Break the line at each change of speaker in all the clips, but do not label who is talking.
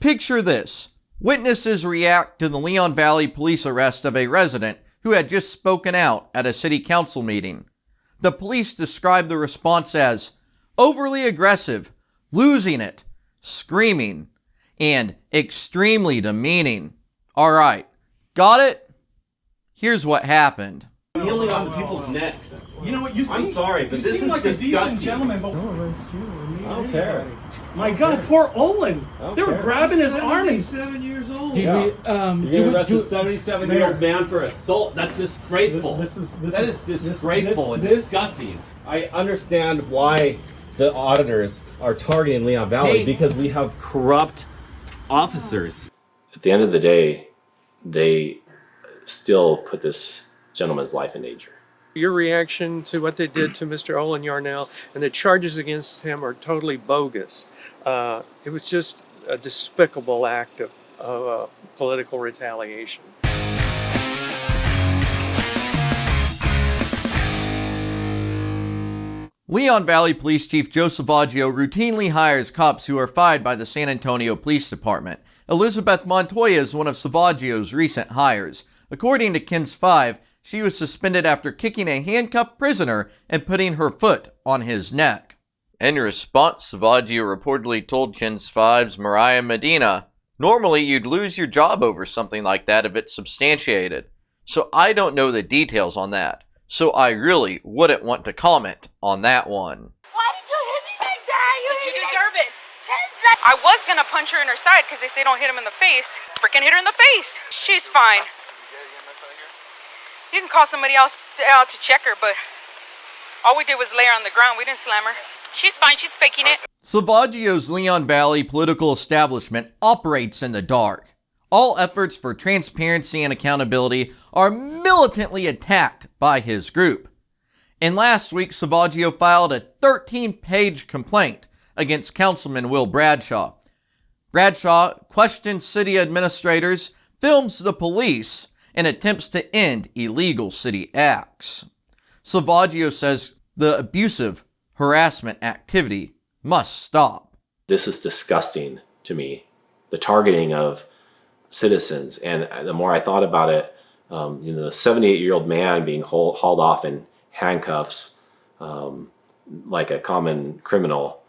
Picture this. Witnesses react to the Leon Valley police arrest of a resident who had just spoken out at a city council meeting. The police describe the response as overly aggressive, losing it, screaming, and extremely demeaning. Alright, got it? Here's what happened.
Kneeling on people's necks.
You know what, you seem,
I'm sorry, but
you
this
seem
is
like
disgusting.
a decent gentleman, but...
I don't care.
My God, poor Olin. They were grabbing his arm and...
7 years old.
You're gonna arrest a 77-year-old man for assault? That's disgraceful. That is disgraceful and disgusting. I understand why the auditors are targeting Leon Valley because we have corrupt officers.
At the end of the day, they still put this gentleman's life in danger.
Your reaction to what they did to Mr. Olin Yarnell and the charges against him are totally bogus. It was just a despicable act of political retaliation.
Leon Valley Police Chief Joe Salvaggio routinely hires cops who are fired by the San Antonio Police Department. Elizabeth Montoya is one of Salvaggio's recent hires. According to KENS 5, she was suspended after kicking a handcuffed prisoner and putting her foot on his neck. In response, Salvaggio reportedly told KENS 5's Mariah Medina, "Normally you'd lose your job over something like that if it's substantiated. So I don't know the details on that. So I really wouldn't want to comment on that one."
Why did you hit me like that?
You deserve it. I was gonna punch her in her side because they say don't hit him in the face. Freaking hit her in the face. She's fine. You can call somebody else out to check her, but all we did was lay her on the ground. We didn't slam her. She's fine. She's faking it.
Salvaggio's Leon Valley political establishment operates in the dark. All efforts for transparency and accountability are militantly attacked by his group. And last week, Salvaggio filed a 13-page complaint against Councilman Will Bradshaw. Bradshaw questions city administrators, films the police, and attempts to end illegal city acts. Salvaggio says the abusive harassment activity must stop.
This is disgusting to me. The targeting of citizens, and the more I thought about it, the 78-year-old man being hauled off in handcuffs like a common criminal,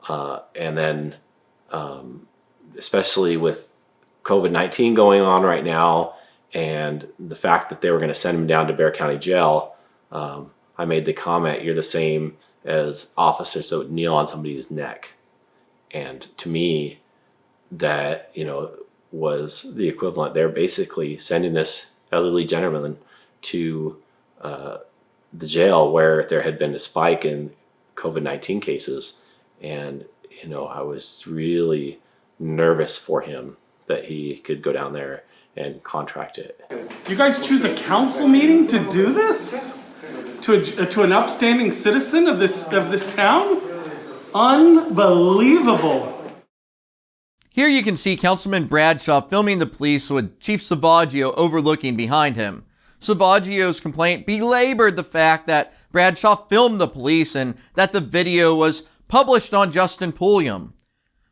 and then especially with COVID-19 going on right now, and the fact that they were going to send him down to Bexar County Jail, I made the comment, "You're the same as officers that would kneel on somebody's neck." And to me, that, was the equivalent. They're basically sending this elderly gentleman to the jail where there had been a spike in COVID-19 cases. And, I was really nervous for him that he could go down there and contract it.
You guys choose a council meeting to do this? To an upstanding citizen of this town? Unbelievable.
Here you can see Councilman Bradshaw filming the police with Chief Salvaggio overlooking behind him. Salvaggio's complaint belabored the fact that Bradshaw filmed the police and that the video was published on Justin Pulliam.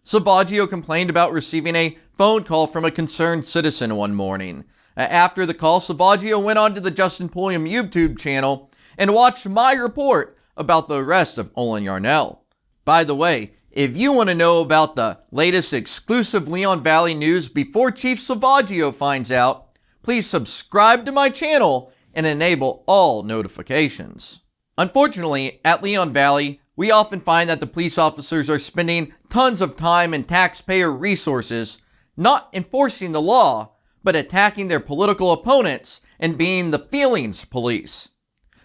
Salvaggio complained about receiving a phone call from a concerned citizen one morning. After the call, Salvaggio went onto the Justin Pulliam YouTube channel and watched my report about the arrest of Olin Yarnell. By the way, if you want to know about the latest exclusive Leon Valley news before Chief Salvaggio finds out, please subscribe to my channel and enable all notifications. Unfortunately, at Leon Valley, we often find that the police officers are spending tons of time and taxpayer resources not enforcing the law, but attacking their political opponents and being the feelings police.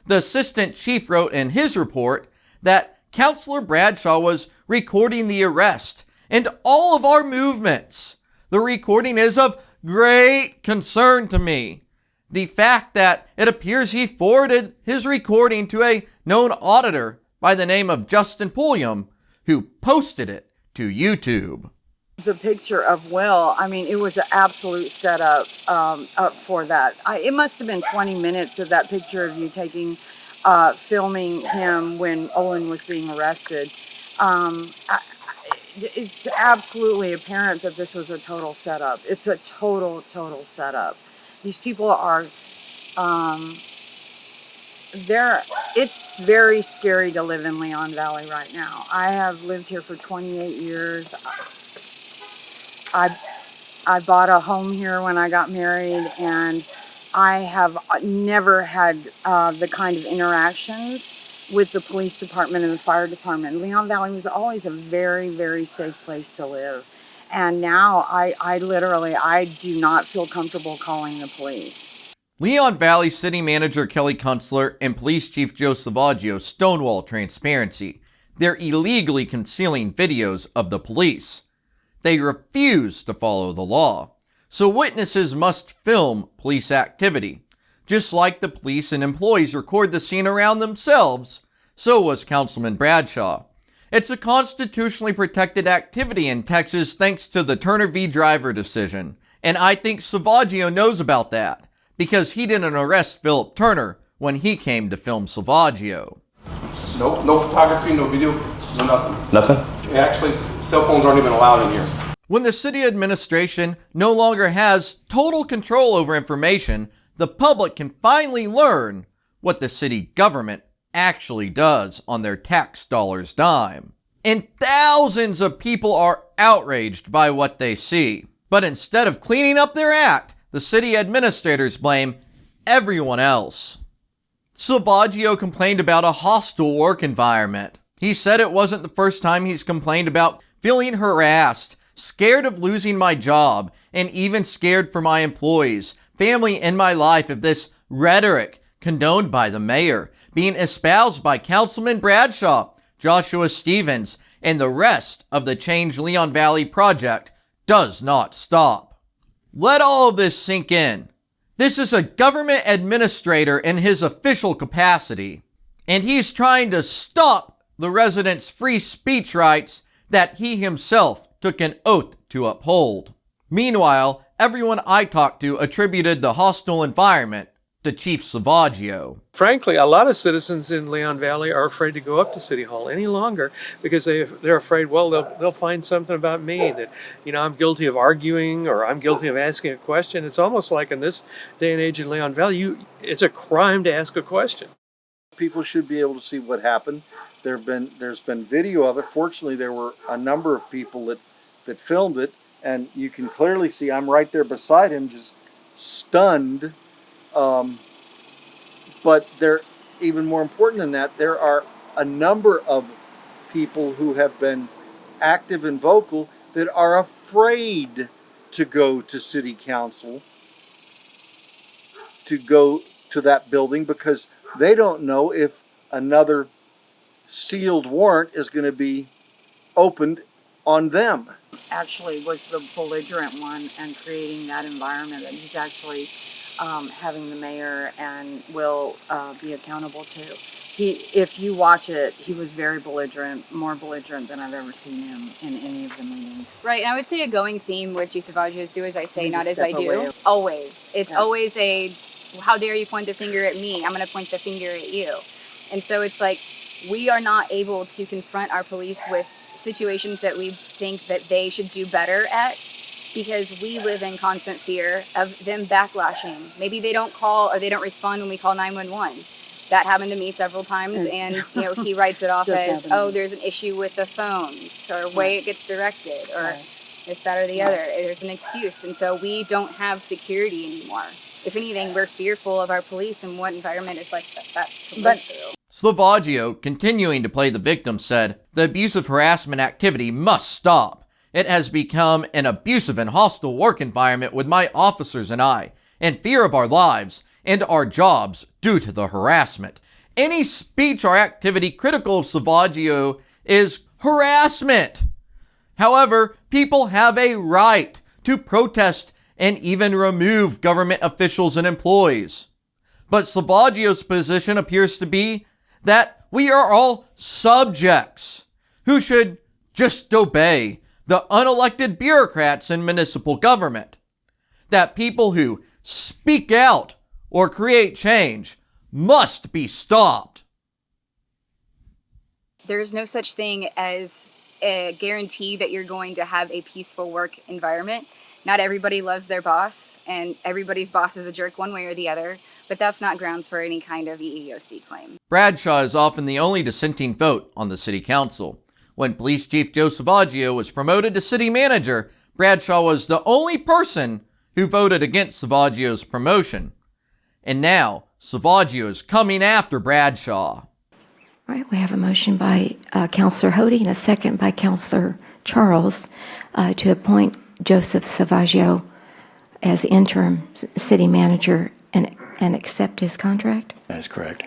The assistant chief wrote in his report that Councilor Bradshaw was recording the arrest and all of our movements. The recording is of great concern to me. The fact that it appears he forwarded his recording to a known auditor by the name of Justin Pulliam, who posted it to YouTube.
The picture of Will, it was an absolute setup up for that. It must have been 20 minutes of that picture of you filming him when Olin was being arrested. it's absolutely apparent that this was a total setup. It's a total setup. These people are, it's very scary to live in Leon Valley right now. I have lived here for 28 years. I bought a home here when I got married, and I have never had the kind of interactions with the police department and the fire department. Leon Valley was always a very, very safe place to live. And now I literally do not feel comfortable calling the police.
Leon Valley City Manager Kelly Councilor and Police Chief Joe Salvaggio Stonewall Transparency. They're illegally concealing videos of the police. They refuse to follow the law. So witnesses must film police activity. Just like the police and employees record the scene around themselves, so was Councilman Bradshaw. It's a constitutionally protected activity in Texas thanks to the Turner v. Driver decision. And I think Salvaggio knows about that, because he didn't arrest Philip Turner when he came to film Salvaggio.
No photography, no video, no nothing.
Nothing?
Actually, cell phones aren't even allowed in here.
When the city administration no longer has total control over information, the public can finally learn what the city government actually does on their tax dollars' dime. And thousands of people are outraged by what they see. But instead of cleaning up their act, the city administrators blame everyone else. Salvaggio complained about a hostile work environment. He said it wasn't the first time he's complained about feeling harassed, scared of losing my job, and even scared for my employees, family, and my life if this rhetoric condoned by the mayor, being espoused by Councilman Bradshaw, Joshua Stevens, and the rest of the Change Leon Valley project does not stop. Let all of this sink in. This is a government administrator in his official capacity, and he's trying to stop the residents' free speech rights that he himself took an oath to uphold. Meanwhile, everyone I talked to attributed the hostile environment to Chief Salvaggio.
Frankly, a lot of citizens in Leon Valley are afraid to go up to City Hall any longer because they're afraid, well, they'll find something about me that, I'm guilty of arguing or I'm guilty of asking a question. It's almost like in this day and age in Leon Valley, it's a crime to ask a question.
People should be able to see what happened. There's been video of it. Fortunately, there were a number of people that filmed it, and you can clearly see I'm right there beside him, just stunned. But even more important than that, there are a number of people who have been active and vocal that are afraid to go to city council, to go to that building, because they don't know if another sealed warrant is going to be opened on them.
Actually was the belligerent one and creating that environment that he's actually having the mayor and will be accountable to. If you watch it, he was very belligerent, more belligerent than I've ever seen him in any of the meetings.
Right, and I would say a going theme with Chief Salvaggio's do as I say, not as I do.
Away.
Always. It's always a, how dare you point the finger at me? I'm going to point the finger at you. And so it's like, we are not able to confront our police with situations that we think that they should do better at, because we live in constant fear of them backlashing. Maybe they don't call or they don't respond when we call 911. That happened to me several times, and he writes it off as, there's an issue with the phones, or way it gets directed, or this, that, or the other. There's an excuse, and so we don't have security anymore. If anything, we're fearful of our police and what environment is like that to live through.
Salvaggio, continuing to play the victim, said, "The abusive harassment activity must stop. It has become an abusive and hostile work environment with my officers and I, in fear of our lives and our jobs due to the harassment. Any speech or activity critical of Salvaggio is harassment. However, people have a right to protest and even remove government officials and employees. But Salvaggio's position appears to be that we are all subjects who should just obey the unelected bureaucrats in municipal government. That people who speak out or create change must be stopped."
There's no such thing as guarantee that you're going to have a peaceful work environment. Not everybody loves their boss, and everybody's boss is a jerk one way or the other, but that's not grounds for any kind of EEOC claim.
Bradshaw is often the only dissenting vote on the city council. When Police Chief Joe Salvaggio was promoted to city manager, Bradshaw was the only person who voted against Salvaggio's promotion. And now, Salvaggio is coming after Bradshaw.
All right, we have a motion by Councilor Hody and a second by Councilor Charles to appoint Joseph Salvaggio as interim city manager and accept his contract?
That is correct.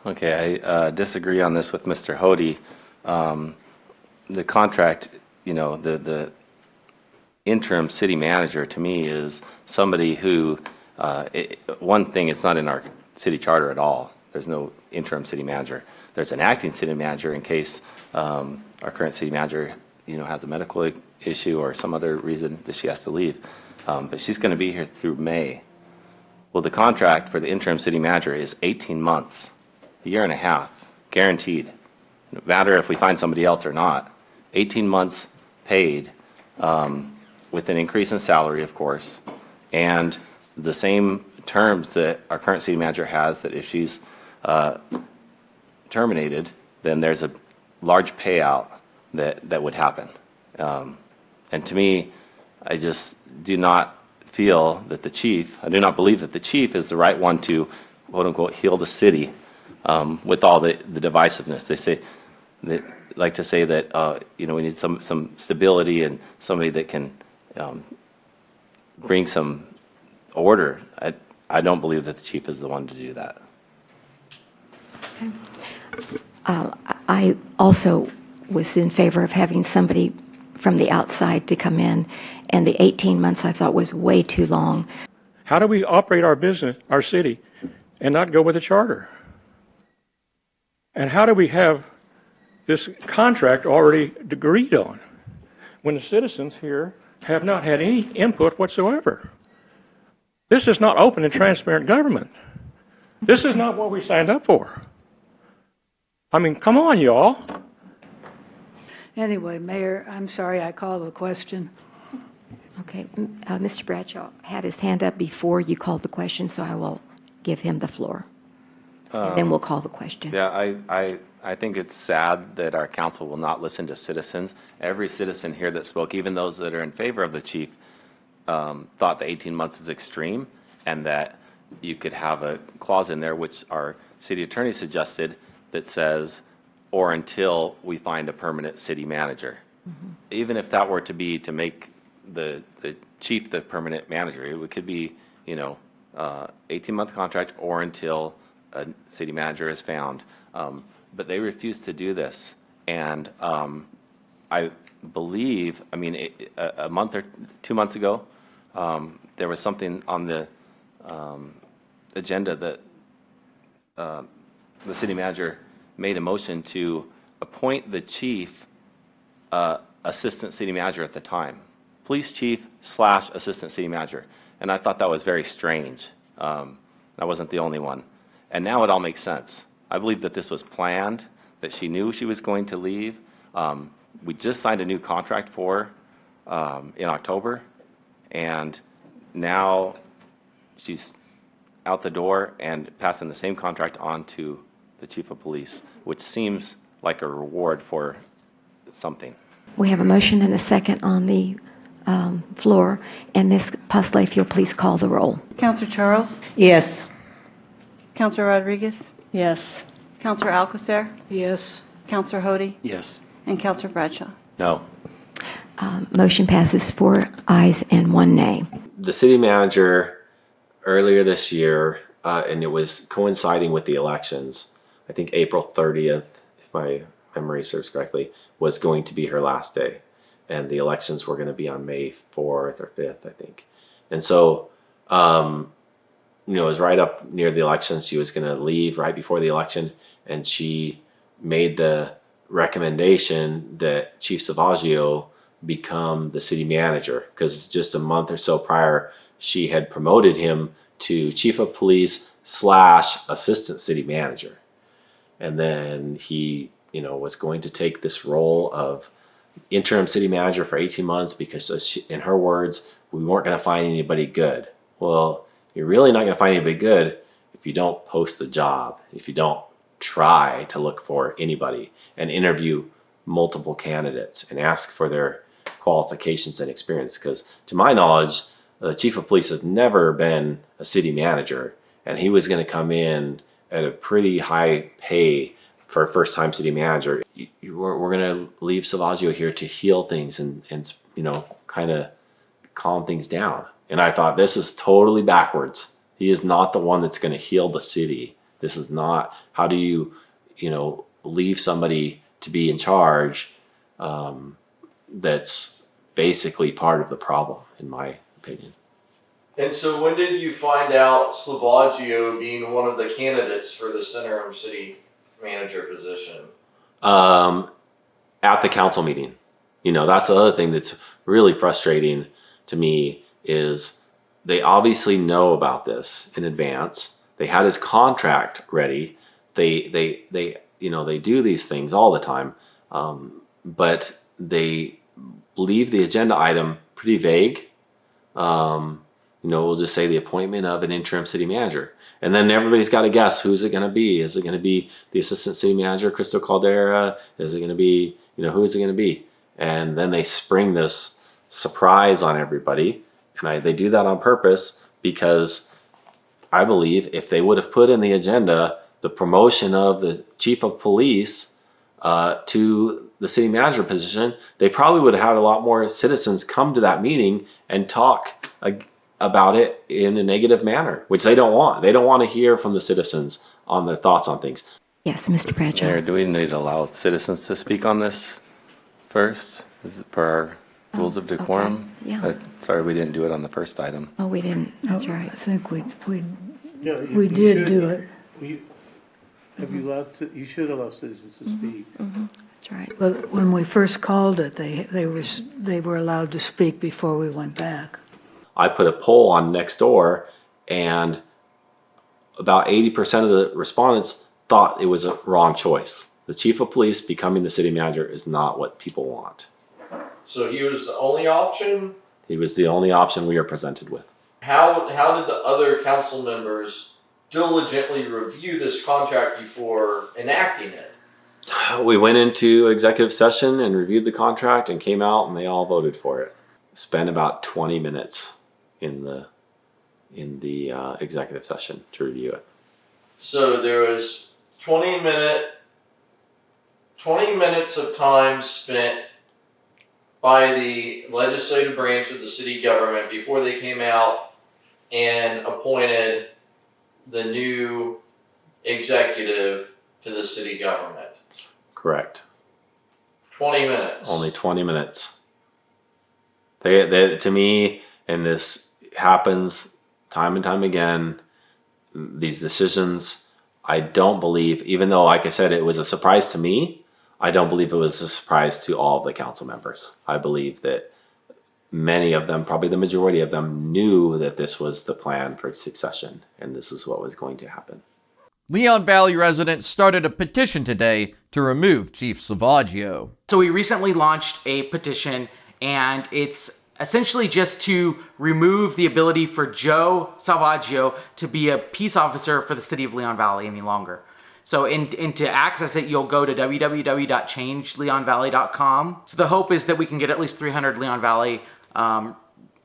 Okay, I disagree on this with Mr. Hody. The contract, the interim city manager to me is somebody who, one thing, it's not in our city charter at all. There's no interim city manager. There's an acting city manager in case our current city manager, has a medical issue or some other reason that she has to leave. But she's going to be here through May. Well, the contract for the interim city manager is 18 months, a year and a half, guaranteed. No matter if we find somebody else or not. 18 months paid with an increase in salary, of course, and the same terms that our current city manager has, that if she's terminated, then there's a large payout that would happen. And to me, I just do not feel that I do not believe that the chief is the right one to, quote unquote, heal the city with all the divisiveness. They like to say that, we need some stability and somebody that can bring some order. I don't believe that the chief is the one to do that.
Okay. I also was in favor of having somebody from the outside to come in, and the 18 months I thought was way too long.
How do we operate our business, our city, and not go with a charter? And how do we have this contract already agreed on when the citizens here have not had any input whatsoever? This is not open and transparent government. This is not what we signed up for. I mean, come on, y'all.
Anyway, Mayor, I'm sorry I called the question.
Okay, Mr. Bradshaw had his hand up before you called the question, so I will give him the floor. And then we'll call the question.
Yeah, I think it's sad that our council will not listen to citizens. Every citizen here that spoke, even those that are in favor of the chief, thought the 18 months is extreme, and that you could have a clause in there, which our city attorney suggested, that says, or until we find a permanent city manager. Mm-hmm. Even if that were to be to make the chief the permanent manager, it could be 18-month contract or until a city manager is found. But they refused to do this, and I believe, a month or 2 months ago, there was something on the agenda that the city manager made a motion to appoint the chief assistant city manager at the time. Police chief / assistant city manager. And I thought that was very strange. I wasn't the only one. And now it all makes sense. I believe that this was planned, that she knew she was going to leave. We just signed a new contract for her in October, and now she's out the door and passing the same contract on to the chief of police, which seems like a reward for something.
We have a motion and a second on the floor, and Ms. Pusley, if you'll please call the roll.
Councilor Charles?
Yes.
Councilor Rodriguez?
Yes.
Councilor Alcocer?
Yes.
Councilor Hody?
Yes.
And Councilor Bradshaw?
No.
Motion passes 4 ayes and 1 nay.
The city manager earlier this year, and it was coinciding with the elections, I think April 30th, if my memory serves correctly, was going to be her last day. And the elections were going to be on May 4th or 5th, I think. And so, it was right up near the election. She was going to leave right before the election, and she made the recommendation that Chief Salvaggio become the city manager, because just a month or so prior, she had promoted him to chief of police / assistant city manager. And then he, was going to take this role of interim city manager for 18 months because, in her words, we weren't going to find anybody good. Well, you're really not going to find anybody good if you don't post the job, if you don't try to look for anybody and interview multiple candidates and ask for their qualifications and experience. Because to my knowledge, the chief of police has never been a city manager, and he was going to come in at a pretty high pay for a first-time city manager. We're going to leave Salvaggio here to heal things and kind of calm things down. And I thought, this is totally backwards. He is not the one that's going to heal the city. This is not, how do you leave somebody to be in charge that's basically part of the problem, in my opinion.
And so when did you find out Salvaggio being one of the candidates for this interim city manager position?
At the council meeting. That's the other thing that's really frustrating to me, is they obviously know about this in advance. They had his contract ready. They do these things all the time, but they leave the agenda item pretty vague. We'll just say the appointment of an interim city manager. And then everybody's got to guess, who's it going to be? Is it going to be the assistant city manager, Crystal Caldera? Is it going to be, who is it going to be? And then they spring this surprise on everybody. And they do that on purpose, because I believe if they would have put in the agenda the promotion of the chief of police to the city manager position, they probably would have had a lot more citizens come to that meeting and talk about it in a negative manner, which they don't want. They don't want to hear from the citizens on their thoughts on things.
Yes, Mr. Bradshaw.
Mayor, do we need to allow citizens to speak on this first? Is it per our rules of decorum?
Okay. Yeah.
Sorry, we didn't do it on the first item.
Oh, we didn't. That's right.
I think we
You
did
should-
do it.
You should allow citizens to speak.
That's right.
But when we first called it, they were allowed to speak before we went back.
I put a poll on Nextdoor, and about 80% of the respondents thought it was a wrong choice. The chief of police becoming the city manager is not what people want.
So he was the only option?
He was the only option we were presented with.
How did the other council members diligently review this contract before enacting it?
We went into executive session and reviewed the contract and came out, and they all voted for it. Spent about 20 minutes in the executive session to review it.
So there was 20 minutes of time spent by the legislative branch of the city government before they came out and appointed the new executive to the city government.
Correct.
20 minutes.
Only 20 minutes. They to me, and this happens time and time again, these decisions, I don't believe, even though, like I said, it was a surprise to me, I don't believe it was a surprise to all of the council members. I believe that many of them, probably the majority of them, knew that this was the plan for succession and this is what was going to happen.
Leon Valley residents started a petition today to remove Chief Salvaggio.
So we recently launched a petition, and it's essentially just to remove the ability for Joe Salvaggio to be a peace officer for the city of Leon Valley any longer. So and to access it, you'll go to www.changeleonvalley.com. So the hope is that we can get at least 300 Leon Valley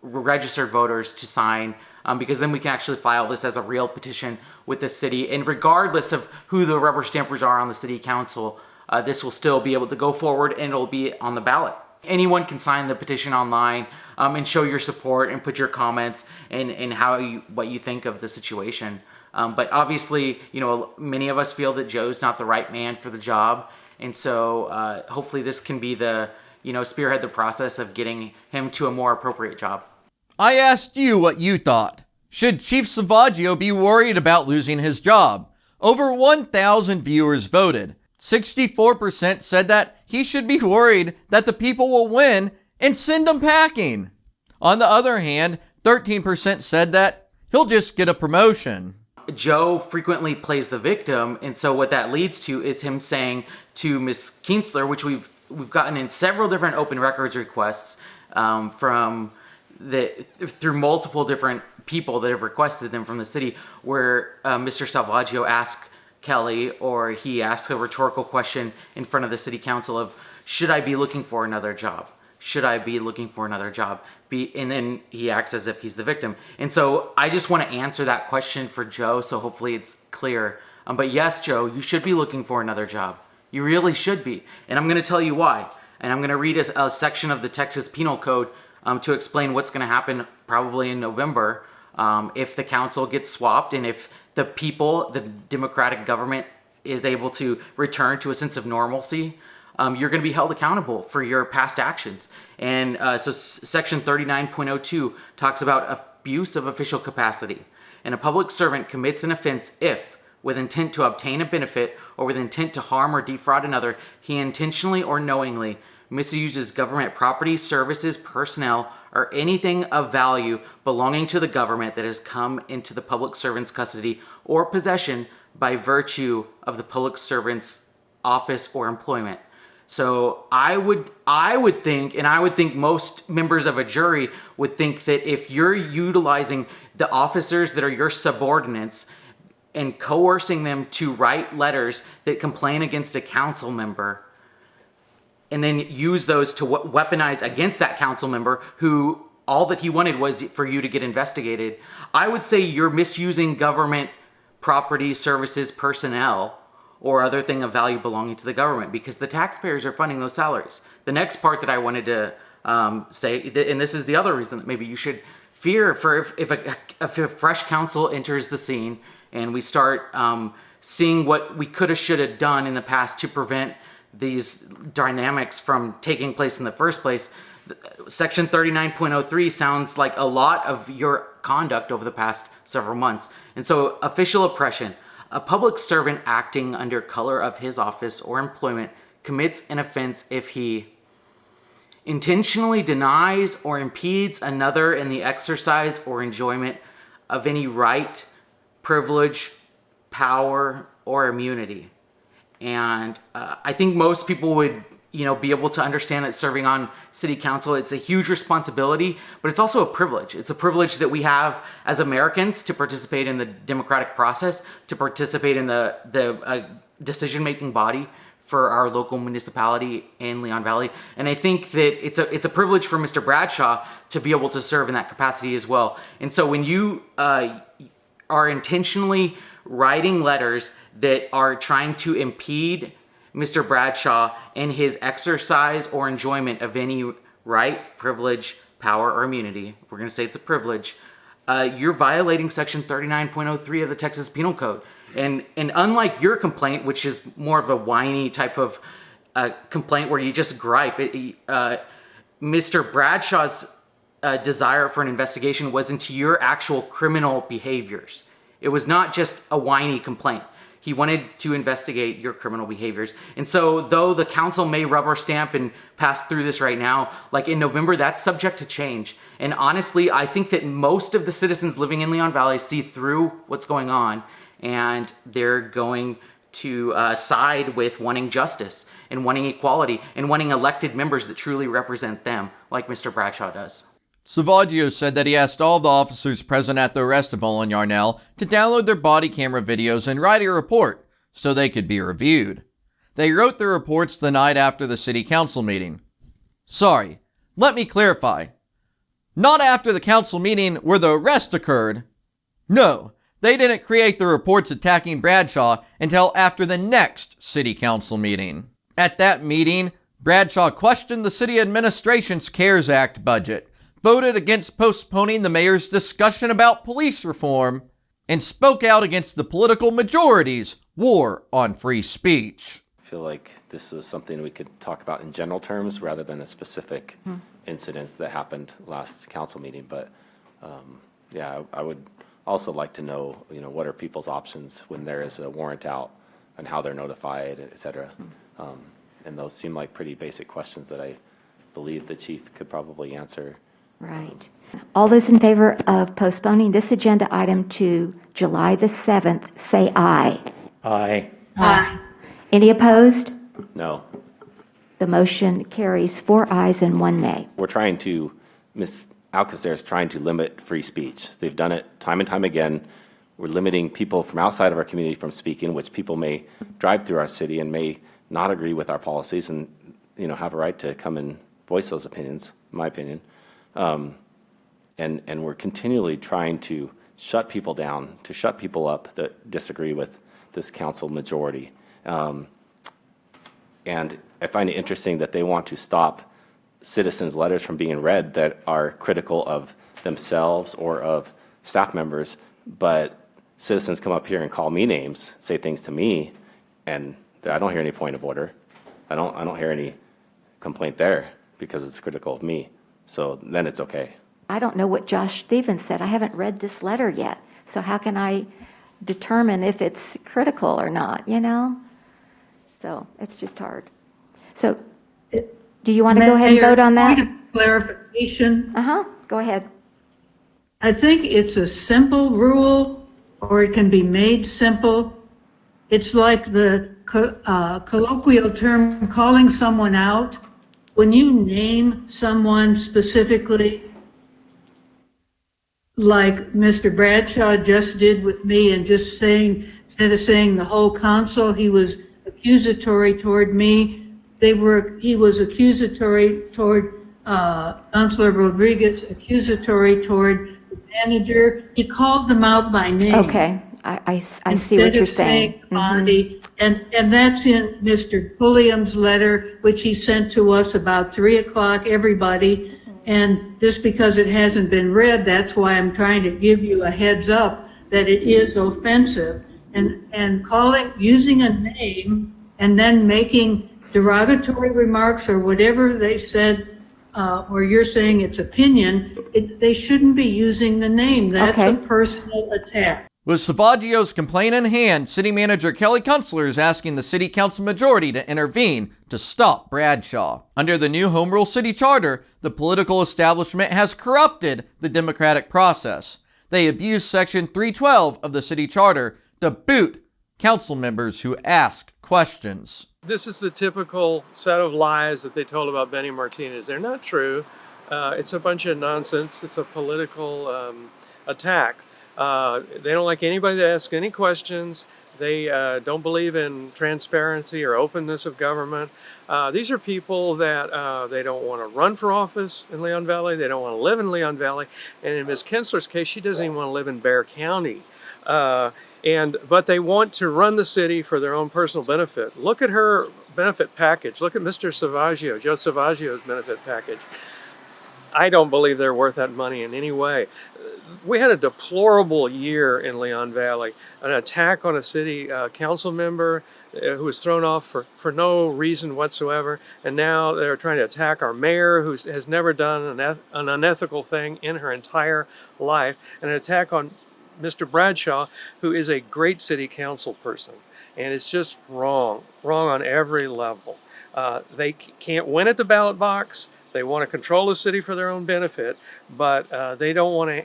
registered voters to sign, because then we can actually file this as a real petition with the city. And regardless of who the rubber stampers are on the city council, this will still be able to go forward and it'll be on the ballot. Anyone can sign the petition online and show your support and put your comments and what you think of the situation. But obviously, many of us feel that Joe's not the right man for the job. And so hopefully this can be the, spearhead the process of getting him to a more appropriate job.
I asked you what you thought. Should Chief Salvaggio be worried about losing his job? Over 1,000 viewers voted. 64% said that he should be worried that the people will win and send him packing. On the other hand, 13% said that he'll just get a promotion.
Joe frequently plays the victim, and so what that leads to is him saying to Ms. Councilor, which we've we've gotten in several different open records requests through multiple different people that have requested them from the city, where Mr. Salvaggio asked Kelly, or he asks a rhetorical question in front of the city council of, should I be looking for another job? Should I be looking for another job? And then he acts as if he's the victim. And so I just want to answer that question for Joe, so hopefully it's clear. But yes, Joe, you should be looking for another job. You really should be. And I'm going to tell you why. And I'm going to read a section of the Texas Penal Code to explain what's going to happen probably in November if the council gets swapped and if the people, the democratic government, is able to return to a sense of normalcy. You're going to be held accountable for your past actions. And so section 39.02 talks about abuse of official capacity. And a public servant commits an offense if, with intent to obtain a benefit or with intent to harm or defraud another, he intentionally or knowingly misuses government property, services, personnel, or anything of value belonging to the government that has come into the public servant's custody or possession by virtue of the public servant's office or employment. So I would think, and I would think most members of a jury would think, that if you're utilizing the officers that are your subordinates and coercing them to write letters that complain against a council member, and then use those to weaponize against that council member who all that he wanted was for you to get investigated, I would say you're misusing government property, services, personnel, or other thing of value belonging to the government, because the taxpayers are funding those salaries. The next part that I wanted to say, and this is the other reason that maybe you should fear for if a fresh council enters the scene and we start seeing what we could have, should have done in the past to prevent these dynamics from taking place in the first place. Section 39.03 sounds like a lot of your conduct over the past several months. And so official oppression, a public servant acting under color of his office or employment commits an offense if he intentionally denies or impedes another in the exercise or enjoyment of any right, privilege, power, or immunity. And I think most people would, be able to understand that serving on city council, it's a huge responsibility, but it's also a privilege. It's a privilege that we have as Americans to participate in the democratic process, to participate in the decision-making body for our local municipality in Leon Valley. And I think that it's a privilege for Mr. Bradshaw to be able to serve in that capacity as well. And so when you are intentionally writing letters that are trying to impede Mr. Bradshaw in his exercise or enjoyment of any right, privilege, power, or immunity, we're going to say it's a privilege, you're violating section 39.03 of the Texas Penal Code. And unlike your complaint, which is more of a whiny type of complaint where you just gripe, Mr. Bradshaw's desire for an investigation was into your actual criminal behaviors. It was not just a whiny complaint. He wanted to investigate your criminal behaviors. And so though the council may rubber stamp and pass through this right now, like in November, that's subject to change. And honestly, I think that most of the citizens living in Leon Valley see through what's going on, and they're going to side with wanting justice and wanting equality and wanting elected members that truly represent them, like Mr. Bradshaw does.
Salvaggio said that he asked all the officers present at the arrest of Olin Yarnell to download their body camera videos and write a report so they could be reviewed. They wrote the reports the night after the city council meeting. Sorry, let me clarify. Not after the council meeting where the arrest occurred. No, they didn't create the reports attacking Bradshaw until after the next city council meeting. At that meeting, Bradshaw questioned the city administration's CARES Act budget, voted against postponing the mayor's discussion about police reform, and spoke out against the political majority's war on free speech.
I feel like this is something we could talk about in general terms rather than a specific incidents that happened last council meeting. But I would also like to know, what are people's options when there is a warrant out and how they're notified, et cetera. And those seem like pretty basic questions that I believe the chief could probably answer.
Right. All those in favor of postponing this agenda item to July the 7th, say aye.
Aye.
Aye. Any opposed?
No.
The motion carries 4 ayes and 1 nay.
We're trying to, Ms. Alcacer is trying to limit free speech. They've done it time and time again. We're limiting people from outside of our community from speaking, which people may drive through our city and may not agree with our policies and, you know, have a right to come and voice those opinions, in my opinion. And we're continually trying to shut people down, to shut people up that disagree with this council majority. And I find it interesting that they want to stop citizens' letters from being read that are critical of themselves or of staff members, but citizens come up here and call me names, say things to me, and I don't hear any point of order. I don't hear any complaint there because it's critical of me. So then it's okay.
I don't know what Josh Stevens said. I haven't read this letter yet. So how can I determine if it's critical or not, you know? So it's just hard. So do you want to go ahead and vote on that?
Point of clarification.
Go ahead.
I think it's a simple rule, or it can be made simple. It's like the colloquial term calling someone out. When you name someone specifically, like Mr. Bradshaw just did with me, and just saying, instead of saying the whole council, he was accusatory toward me. He was accusatory toward Councilor Rodriguez, accusatory toward the manager. He called them out by name.
Okay, I see what you're saying.
And that's in Mr. Pulliam's letter, which he sent to us about 3 o'clock, everybody. And just because it hasn't been read, that's why I'm trying to give you a heads up that it is offensive. And using a name and then making derogatory remarks or whatever they said, or you're saying it's opinion, they shouldn't be using the name. That's a personal attack.
With Salvaggio's complaint in hand, City Manager Kelly Councilor is asking the City Council majority to intervene to stop Bradshaw. Under the new Home Rule City Charter, the political establishment has corrupted the democratic process. They abuse Section 312 of the City Charter to boot council members who ask questions.
This is the typical set of lies that they told about Benny Martinez. They're not true. It's a bunch of nonsense. It's a political attack. They don't like anybody to ask any questions. They don't believe in transparency or openness of government. These are people that they don't want to run for office in Leon Valley. They don't want to live in Leon Valley. And in Ms. Kinsler's case, she doesn't even want to live in Bexar County. But they want to run the city for their own personal benefit. Look at her benefit package. Look at Mr. Salvaggio, Joe Salvaggio's benefit package. I don't believe they're worth that money in any way. We had a deplorable year in Leon Valley, an attack on a city council member who was thrown off for no reason whatsoever, and now they're trying to attack our mayor who has never done an unethical thing in her entire life, and an attack on Mr. Bradshaw, who is a great city council person. And it's just wrong on every level. They can't win at the ballot box. They want to control the city for their own benefit, but they don't want to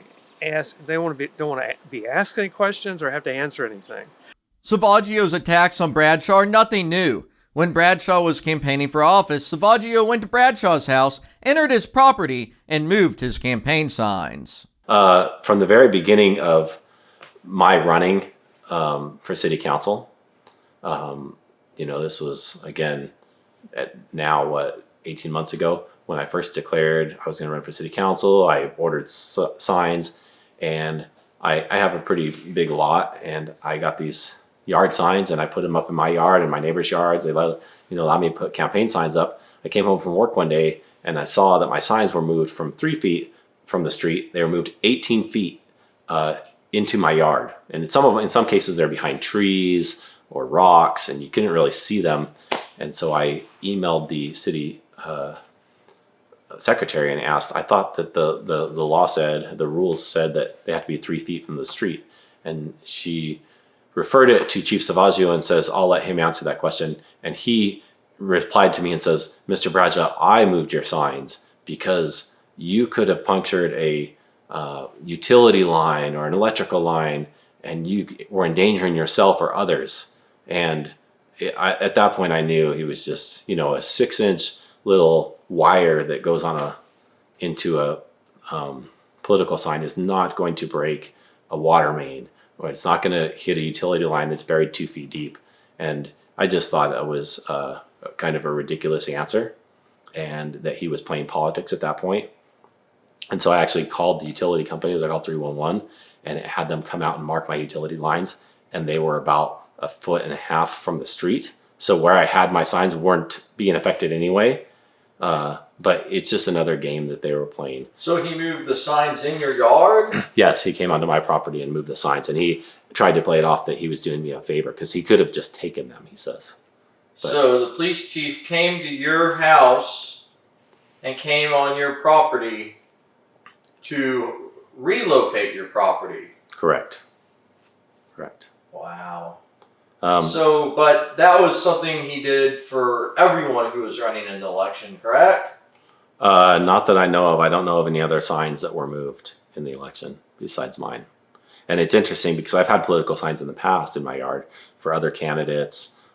don't want to be asked any questions or have to answer anything.
Salvaggio's attacks on Bradshaw are nothing new. When Bradshaw was campaigning for office, Salvaggio went to Bradshaw's house, entered his property, and moved his campaign signs.
From the very beginning of my running for city council, this was, again, now 18 months ago, when I first declared I was going to run for city council. I ordered signs, and I have a pretty big lot, and I got these yard signs, and I put them up in my yard and my neighbors' yards. They allowed me to put campaign signs up. I came home from work one day, and I saw that my signs were moved from 3 feet from the street. They were moved 18 feet into my yard, and in some cases they're behind trees or rocks, and you couldn't really see them. And so I emailed the city secretary and asked, I thought that the rules said that they have to be 3 feet from the street. And she referred it to Chief Salvaggio and says, I'll let him answer that question. And he replied to me and says, Mr. Bradshaw, I moved your signs because you could have punctured a utility line or an electrical line, and you were endangering yourself or others. And at that point I knew he was just, a 6-inch little wire that goes on into a political sign is not going to break a water main, or it's not going to hit a utility line that's buried 2 feet deep. And I just thought that was kind of a ridiculous answer, and that he was playing politics at that point. And so I actually called the utility companies. I called 311 and it had them come out and mark my utility lines, and they were about 1.5 feet from the street. So where I had my signs weren't being affected anyway. But it's just another game that they were playing.
So he moved the signs in your yard?
Yes, he came onto my property and moved the signs, and he tried to play it off that he was doing me a favor because he could have just taken them, he says. But,
so the police chief came to your house and came on your property to relocate your property?
Correct.
Wow.
But
that was something he did for everyone who was running in the election, correct?
Not that I know of. I don't know of any other signs that were moved in the election besides mine. And it's interesting because I've had political signs in the past in my yard for other candidates,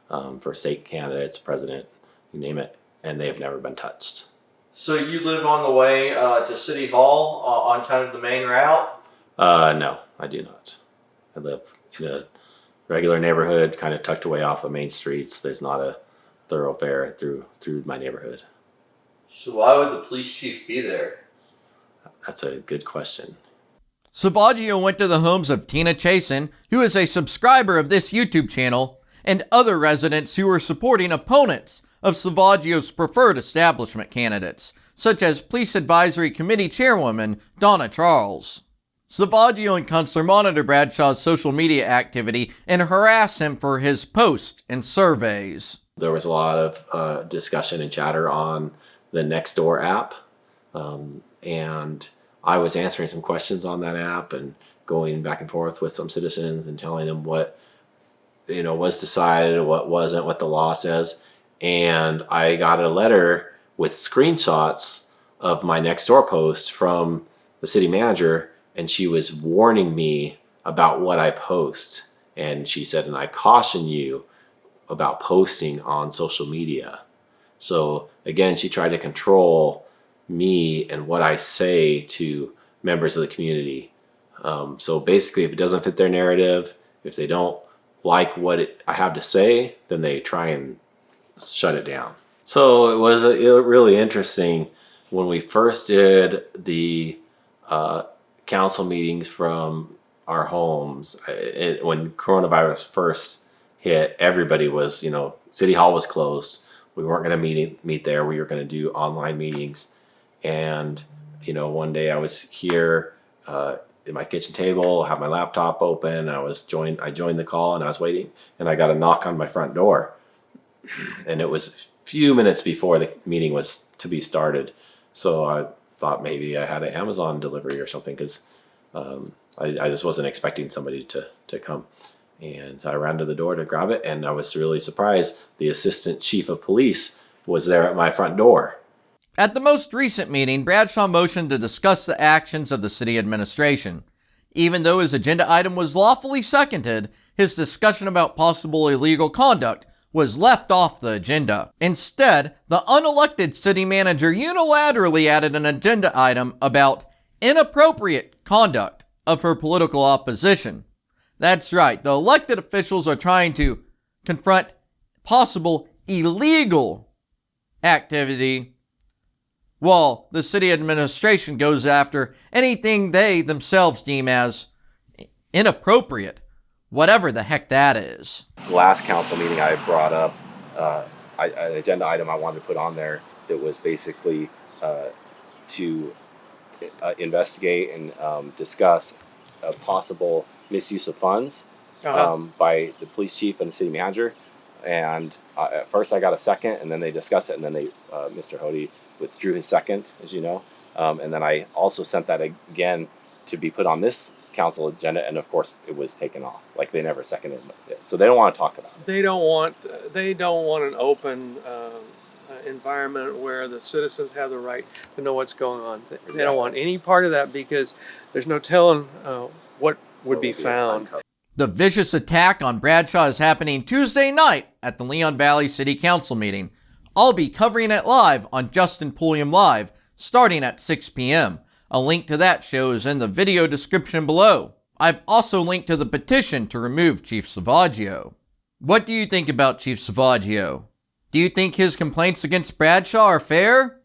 for state candidates, president, you name it, and they have never been touched.
So you live on the way to City Hall on kind of the main route?
No, I do not. I live in a regular neighborhood, kind of tucked away off the main streets. There's not a thoroughfare through my neighborhood.
So why would the police chief be there?
That's a good question.
Salvaggio went to the homes of Tina Chasen, who is a subscriber of this YouTube channel, and other residents who were supporting opponents of Salvaggio's preferred establishment candidates, such as Police Advisory Committee Chairwoman Donna Charles. Salvaggio and Councilor monitor Bradshaw's social media activity and harass him for his posts and surveys.
There was a lot of discussion and chatter on the Nextdoor app, and I was answering some questions on that app and going back and forth with some citizens and telling them what was decided, what wasn't, what the law says. And I got a letter with screenshots of my Nextdoor post from the city manager, and she was warning me about what I post. And she said, and I caution you about posting on social media. So again, she tried to control me and what I say to members of the community. So basically, if it doesn't fit their narrative, if they don't like what I have to say, then they try and shut it down. So it was really interesting when we first did the council meetings from our homes. When coronavirus first hit, everybody was, City Hall was closed. We weren't going to meet there. We were going to do online meetings. And, one day I was here at my kitchen table, have my laptop open. I joined the call and I was waiting, and I got a knock on my front door. And it was a few minutes before the meeting was to be started. So I thought maybe I had an Amazon delivery or something, because I just wasn't expecting somebody to come. And I ran to the door to grab it, and I was really surprised. The assistant chief of police was there at my front door.
At the most recent meeting, Bradshaw motioned to discuss the actions of the city administration. Even though his agenda item was lawfully seconded, his discussion about possible illegal conduct was left off the agenda. Instead, the unelected city manager unilaterally added an agenda item about inappropriate conduct of her political opposition. That's right, the elected officials are trying to confront possible illegal activity, while the city administration goes after anything they themselves deem as inappropriate, whatever the heck that is.
Last council meeting, I brought up an agenda item I wanted to put on there that was basically to investigate and discuss a possible misuse of funds by the police chief and the city manager. And at first I got a second, and then they discussed it, and then Mr. Hody withdrew his second, as you know. And then I also sent that again to be put on this council agenda, and of course it was taken off. Like, they never seconded it. So they don't want to talk about it.
They don't want an open environment where the citizens have the right to know what's going on. They don't want any part of that, because there's no telling what would be found.
The vicious attack on Bradshaw is happening Tuesday night at the Leon Valley City Council meeting. I'll be covering it live on Justin Pulliam Live, starting at 6 p.m. A link to that show is in the video description below. I've also linked to the petition to remove Chief Salvaggio. What do you think about Chief Salvaggio? Do you think his complaints against Bradshaw are fair?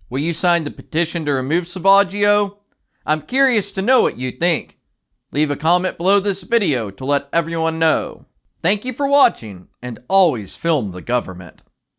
Will you sign the petition to remove Salvaggio? I'm curious to know what you think. Leave a comment below this video to let everyone know. Thank you for watching, and always film the government.